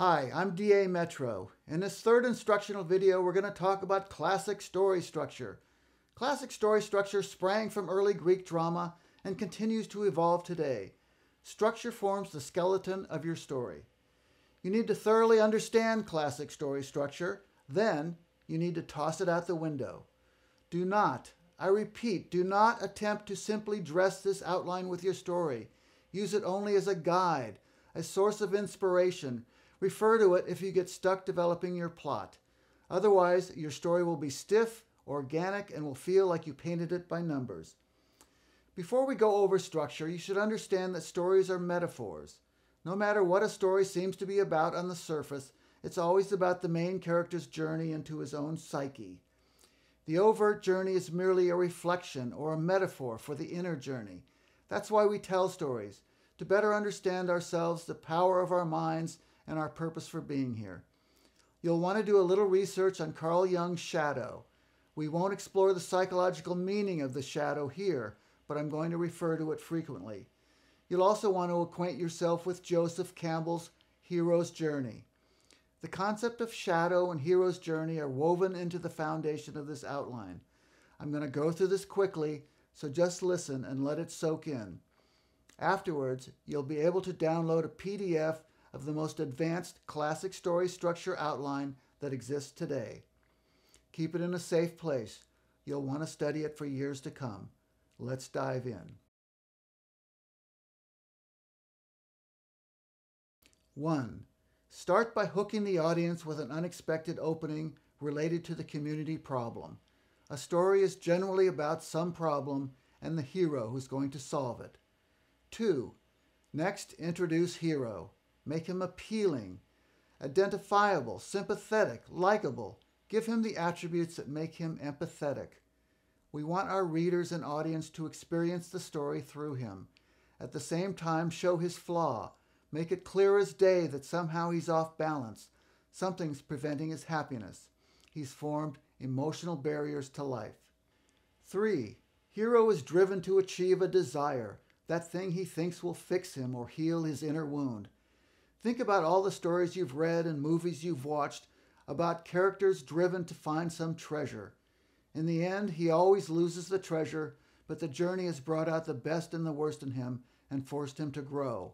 Hi, I'm DA Metrov. In this third instructional video, we're going to talk about classic story structure. Classic story structure sprang from early Greek drama and continues to evolve today. Structure forms the skeleton of your story. You need to thoroughly understand classic story structure. Then, you need to toss it out the window. Do not, I repeat, do not attempt to simply dress this outline with your story. Use it only as a guide, a source of inspiration. Refer to it if you get stuck developing your plot. Otherwise, your story will be stiff, organic, and will feel like you painted it by numbers. Before we go over structure, you should understand that stories are metaphors. No matter what a story seems to be about on the surface, it's always about the main character's journey into his own psyche. The overt journey is merely a reflection or a metaphor for the inner journey. That's why we tell stories, to better understand ourselves, the power of our minds, and our purpose for being here. You'll want to do a little research on Carl Jung's shadow. We won't explore the psychological meaning of the shadow here, but I'm going to refer to it frequently. You'll also want to acquaint yourself with Joseph Campbell's hero's journey. The concept of shadow and hero's journey are woven into the foundation of this outline. I'm going to go through this quickly, so just listen and let it soak in. Afterwards, you'll be able to download a PDF of the most advanced classic story structure outline that exists today. Keep it in a safe place. You'll want to study it for years to come. Let's dive in. 1. Start by hooking the audience with an unexpected opening related to the community problem. A story is generally about some problem and the hero who's going to solve it. 2. Next, introduce hero. Make him appealing, identifiable, sympathetic, likable. Give him the attributes that make him empathetic. We want our readers and audience to experience the story through him. At the same time, show his flaw. Make it clear as day that somehow he's off balance. Something's preventing his happiness. He's formed emotional barriers to life. 3. Hero is driven to achieve a desire, that thing he thinks will fix him or heal his inner wound. Think about all the stories you've read and movies you've watched about characters driven to find some treasure. In the end, he always loses the treasure, but the journey has brought out the best and the worst in him and forced him to grow.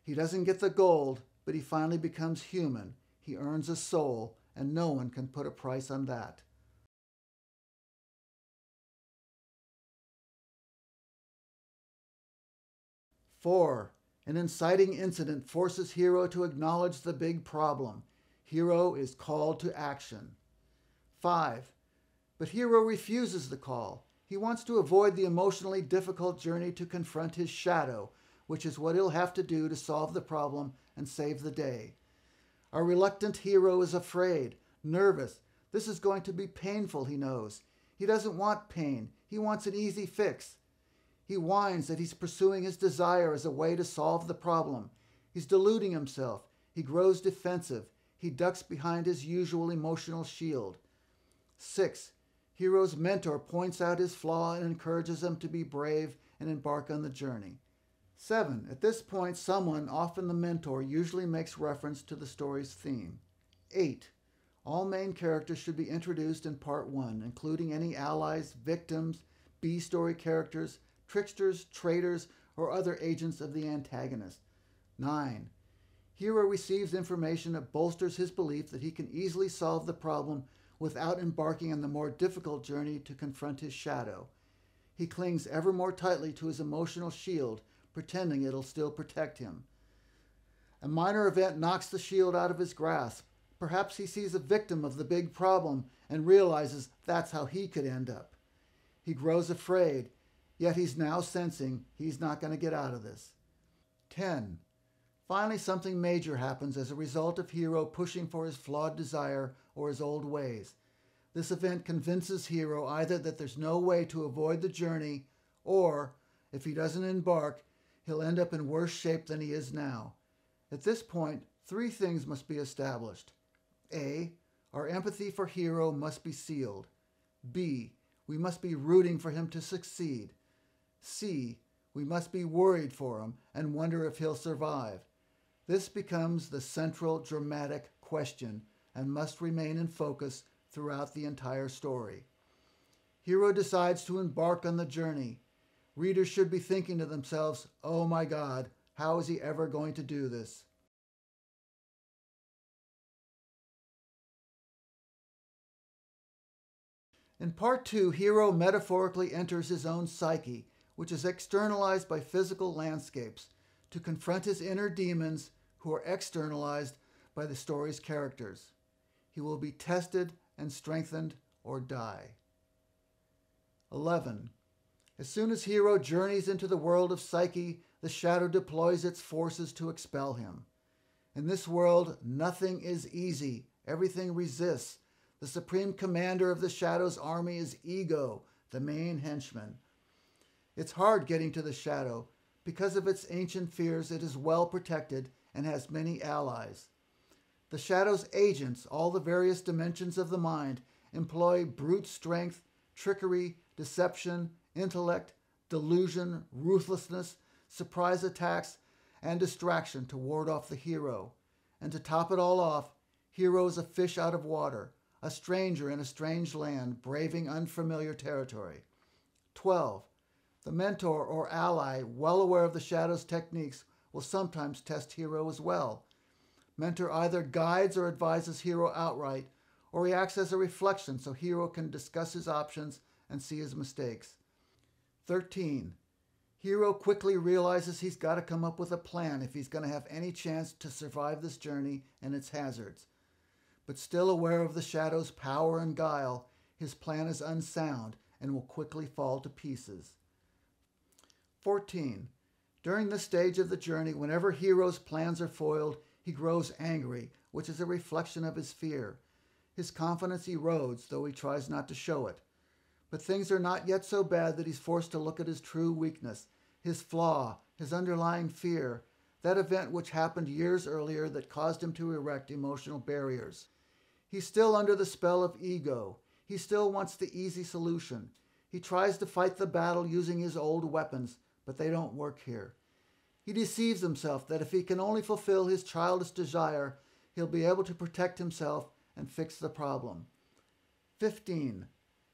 He doesn't get the gold, but he finally becomes human. He earns a soul, and no one can put a price on that. 4. An inciting incident forces hero to acknowledge the big problem. Hero is called to action. 5. But hero refuses the call. He wants to avoid the emotionally difficult journey to confront his shadow, which is what he'll have to do to solve the problem and save the day. Our reluctant hero is afraid, nervous. This is going to be painful, he knows. He doesn't want pain. He wants an easy fix. He whines that he's pursuing his desire as a way to solve the problem. He's deluding himself. He grows defensive. He ducks behind his usual emotional shield. 6. Hero's mentor points out his flaw and encourages him to be brave and embark on the journey. 7. At this point, someone, often the mentor, usually makes reference to the story's theme. 8. All main characters should be introduced in Part 1, including any allies, victims, B-story characters, tricksters, traitors, or other agents of the antagonist. 9. Hero receives information that bolsters his belief that he can easily solve the problem without embarking on the more difficult journey to confront his shadow. He clings ever more tightly to his emotional shield, pretending it'll still protect him. A minor event knocks the shield out of his grasp. Perhaps he sees a victim of the big problem and realizes that's how he could end up. He grows afraid, yet he's now sensing he's not going to get out of this. 10. Finally, something major happens as a result of hero pushing for his flawed desire or his old ways. This event convinces hero either that there's no way to avoid the journey, or, if he doesn't embark, he'll end up in worse shape than he is now. At this point, 3 things must be established. A. Our empathy for hero must be sealed. B. We must be rooting for him to succeed. C. We must be worried for him and wonder if he'll survive. This becomes the central dramatic question and must remain in focus throughout the entire story. Hero decides to embark on the journey. Readers should be thinking to themselves, "Oh my God, how is he ever going to do this?" In part 2, Hero metaphorically enters his own psyche, which is externalized by physical landscapes, to confront his inner demons who are externalized by the story's characters. He will be tested and strengthened or die. 11. As soon as Hero journeys into the world of psyche, the shadow deploys its forces to expel him. In this world, nothing is easy. Everything resists. The supreme commander of the shadow's army is Ego, the main henchman. It's hard getting to the shadow. Because of its ancient fears, it is well protected and has many allies. The shadow's agents, all the various dimensions of the mind, employ brute strength, trickery, deception, intellect, delusion, ruthlessness, surprise attacks, and distraction to ward off the hero. And to top it all off, Hero is a fish out of water, a stranger in a strange land, braving unfamiliar territory. 12. The mentor or ally, well aware of the shadow's techniques, will sometimes test Hero as well. Mentor either guides or advises Hero outright, or he acts as a reflection so Hero can discuss his options and see his mistakes. 13. Hero quickly realizes he's got to come up with a plan if he's going to have any chance to survive this journey and its hazards. But still aware of the shadow's power and guile, his plan is unsound and will quickly fall to pieces. 14. During this stage of the journey, whenever Hero's plans are foiled, he grows angry, which is a reflection of his fear. His confidence erodes, though he tries not to show it. But things are not yet so bad that he's forced to look at his true weakness, his flaw, his underlying fear, that event which happened years earlier that caused him to erect emotional barriers. He's still under the spell of ego. He still wants the easy solution. He tries to fight the battle using his old weapons, but they don't work here. He deceives himself that if he can only fulfill his childish desire, he'll be able to protect himself and fix the problem. 15.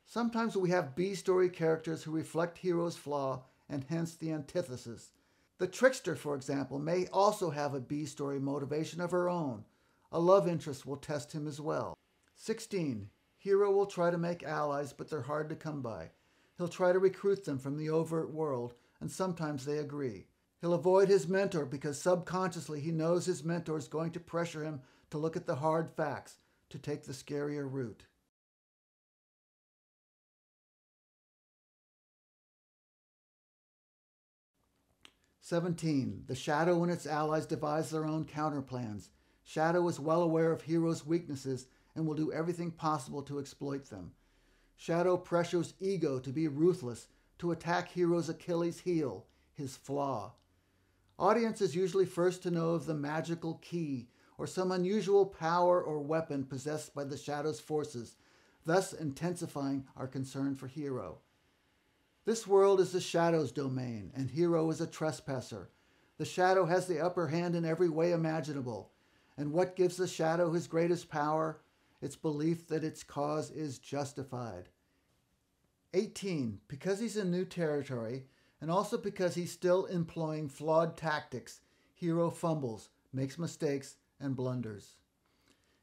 Sometimes we have B-story characters who reflect Hero's flaw and hence the antithesis. The trickster, for example, may also have a B-story motivation of her own. A love interest will test him as well. 16. Hero will try to make allies, but they're hard to come by. He'll try to recruit them from the overt world, and sometimes they agree. He'll avoid his mentor because subconsciously he knows his mentor is going to pressure him to look at the hard facts, to take the scarier route. "17. The Shadow and its allies devise their own counterplans. Shadow is well aware of Hero's weaknesses and will do everything possible to exploit them. Shadow pressures Ego to be ruthless, to attack Hero's Achilles heel, his flaw. Audience is usually first to know of the magical key or some unusual power or weapon possessed by the Shadow's forces, thus intensifying our concern for Hero. This world is the Shadow's domain, and Hero is a trespasser. The Shadow has the upper hand in every way imaginable. And what gives the Shadow his greatest power? Its belief that its cause is justified. 18. Because he's in new territory, and also because he's still employing flawed tactics, Hero fumbles, makes mistakes, and blunders.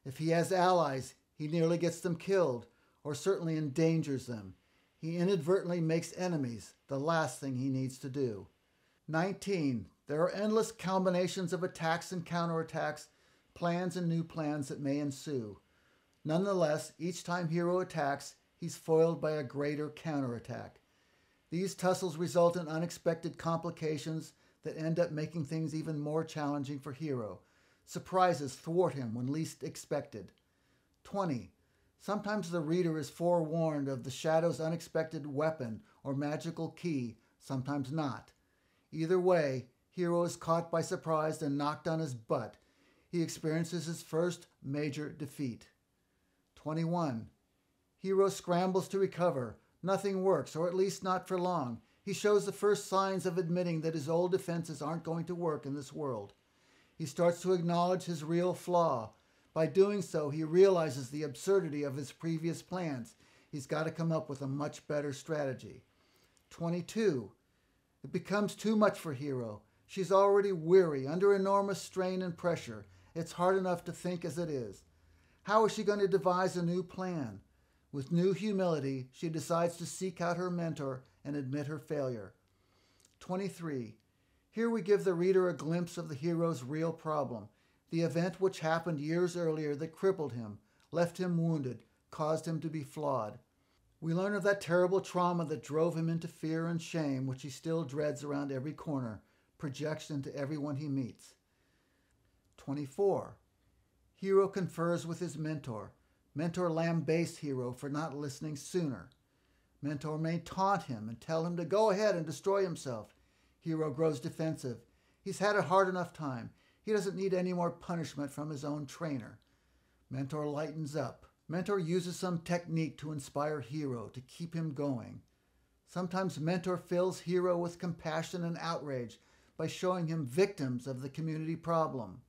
If he has allies, he nearly gets them killed, or certainly endangers them. He inadvertently makes enemies, the last thing he needs to do. 19. There are endless combinations of attacks and counterattacks, plans and new plans that may ensue. Nonetheless, each time Hero attacks, he's foiled by a greater counterattack. These tussles result in unexpected complications that end up making things even more challenging for Hero. Surprises thwart him when least expected. 20. Sometimes the reader is forewarned of the Shadow's unexpected weapon or magical key, sometimes not. Either way, Hero is caught by surprise and knocked on his butt. He experiences his first major defeat. 21. Hero scrambles to recover. Nothing works, or at least not for long. He shows the first signs of admitting that his old defenses aren't going to work in this world. He starts to acknowledge his real flaw. By doing so, he realizes the absurdity of his previous plans. He's got to come up with a much better strategy. 22. It becomes too much for Hiro. She's already weary, under enormous strain and pressure. It's hard enough to think as it is. How is she going to devise a new plan? With new humility, she decides to seek out her mentor and admit her failure. 23. Here we give the reader a glimpse of the hero's real problem, the event which happened years earlier that crippled him, left him wounded, caused him to be flawed. We learn of that terrible trauma that drove him into fear and shame, which he still dreads around every corner, projection to everyone he meets. 24. Hiro confers with his mentor. Mentor lambasts Hiro for not listening sooner. Mentor may taunt him and tell him to go ahead and destroy himself. Hiro grows defensive. He's had a hard enough time. He doesn't need any more punishment from his own trainer. Mentor lightens up. Mentor uses some technique to inspire Hiro, to keep him going. Sometimes Mentor fills Hiro with compassion and outrage by showing him victims of the community problem.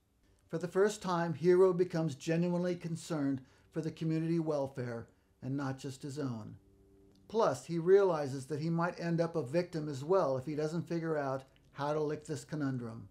For the first time, Hiro becomes genuinely concerned for the community welfare and not just his own. Plus, he realizes that he might end up a victim as well if he doesn't figure out how to lick this conundrum.